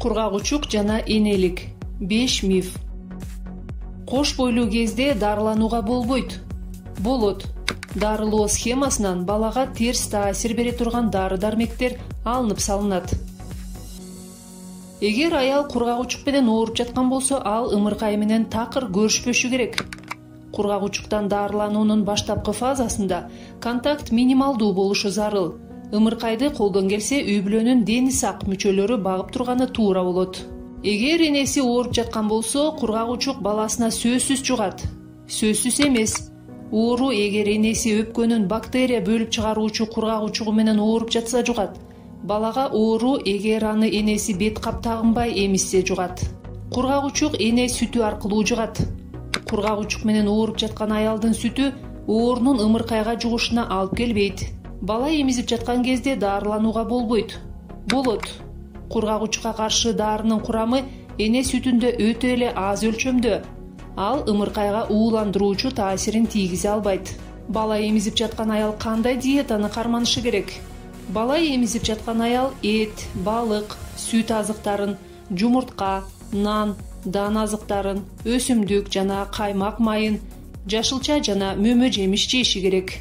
Кургагучук жана энелик. 5 миф. Кош бойлуу кезде дарыланууга болбойт. Болот. Дарылоо схемасынан балага терс таасир бере турган дары-дармектер алынып салынат. Эгер аял кургагучук менен ооруп жаткан болсо, ал ымыркай менен такыр көрүшпөшү керек. Кургагучуктан дарылануунун баштапкы фазасында контакт минималдуу болушу зарыл. Ымыркайды колдон келсе үй-бүлөнүн дени сак мүчөлөрү багып турганы туура болот. Эгер энеси ооруп жаткан болсо, кургагучук баласына сөзсүз жугат. Сөзсүз эмес. Оору эгер энеси өпкөнүн бактерия бөлүп чыгаруучу кургагучугу менен ооруп жатса жугат. Балага оору эгер аны энеси бет кап тагынбай эмизсе жугат. Кургагучук эне сүтү аркылуу жугат. Кургагучук менен ооруп жаткан аялдын сүтү оорунун ымыркайга жугушуна алып келбейт. Бала эмизип жаткан кезде дарыланууга болбойт. Болот. Кургагучукка каршы дарынын курамы эне сүтүндө өтө эле аз өлчөмдө. Ал ымыркайга ууландыруучу таасирин тийгизе албайт. Бала эмизип жаткан аял кандай диетаны карманышы керек? Бала эмизип жаткан аял эт, балык, сүт азыктарын, жумуртка, нан, дан азыктарын, өсүмдүк жана каймак майын, жашылча жана мөмө жемиш жеши керек.